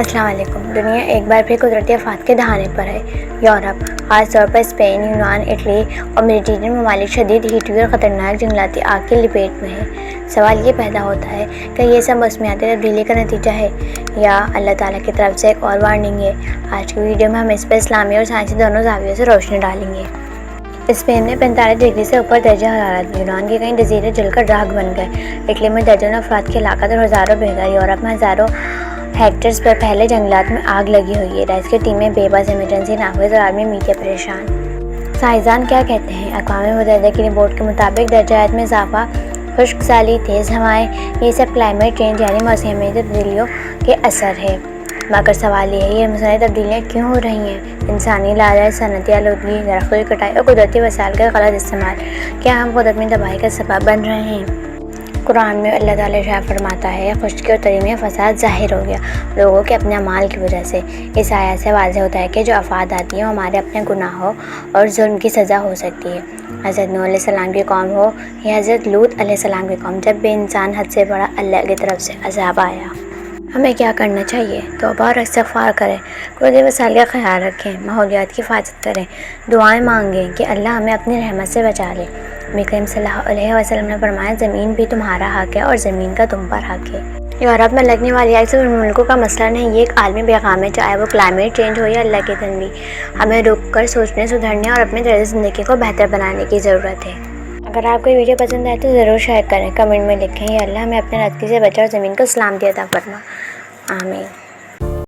अस्सलाम वालेकुम। दुनिया एक बार फिर कुदरती आफात के दहाने पर है। यूरोप, खास तौर पर स्पेन, यूनान, इटली और मेडिटेरियन ममालिक शदीद हीट वेव और ख़तरनाक जंगलाती आग की लपेट में है। सवाल ये पैदा होता है कि ये सब मौसमियाती तब्दीली का नतीजा है या अल्लाह ताला की तरफ से एक और वार्निंग है। आज की वीडियो में हम इस पर इस्लामी और साइंसी दोनों जावियों से रोशनी डालेंगे। स्पेन में 45 डिग्री से ऊपर दर्जा हरारत, यूनान के कई जजीरे जलकर राख बन गए, इटली में दर्जनों अफराद की हलाकत और हज़ारों बेघर, यूरोप में हज़ारों हेक्टर्स पर फैले जंगलात में आग लगी हुई है। रेस्क्यू टीमें बेबस, इमरजेंसी नाफिज और आर्मी मीडिया परेशान। साइंसदान क्या कहते हैं? अक़वाम मुत्तहिदा की रिपोर्ट के मुताबिक दर्जा हरारत में इजाफा, खुश्क साली, तेज़ हवाएँ, ये सब क्लाइमेट चेंज यानी मौसमी तब्दीलियों के असर है। मगर सवाल ये है, ये मौसमी तब्दीलियाँ क्यों हो रही हैं? इंसानी लालच, सनती आलूदगी, दरख्तों की कटाई और कुदरती वसाइल का गलत इस्तेमाल, क्या हम खुद अपनी तबाही का सबब बन रहे हैं? कुरान में अल्लाह ताला इरशाद फरमाता है, खुश्की और तरी में फसाद ज़ाहिर हो गया लोगों के अपने अमाल की वजह से। इस आयत से वाज़ेह होता है कि जो आफात आती हैं वो हमारे अपने गुनाहों और जुल्म की सज़ा हो सकती है। हज़रत नूह अलैहिस्सलाम की कौम हो या हज़रत लूत अलैहिस्सलाम की कौम, जब भी इंसान हद से बड़ा अल्लाह की तरफ से अज़ाब आया, हमें क्या करना चाहिए? तौबा और इस्तिग़फ़ार करें, कुदरती वसाइल का ख्याल रखें, माहौलियात की हिफाजत करें, दुआएं मांगें कि अल्लाह हमें अपनी रहमत से बचा ले। नबी करीम सल्लल्लाहु अलैहि वसल्लम ने फरमाया, ज़मीन भी तुम्हारा हक़ है और ज़मीन का तुम पर हक़ है। यूरोप में लगने वाली आग सिर्फ मुल्कों का मसला नहीं, ये एक आलमी पैगाम है, चाहे वो क्लाइमेट चेंज हो या अल्लाह की तनबीह। हमें रुक कर सोचने, सुधरने और अपने तर्ज़ ज़िंदगी को बेहतर बनाने की ज़रूरत है। अगर आपको ये वीडियो पसंद आए तो ज़रूर शेयर करें, कमेंट में लिखें, या अल्लाह हमें अपने नज़दीक से बचा और ज़मीन को सलामती अता फरमा। आमीन।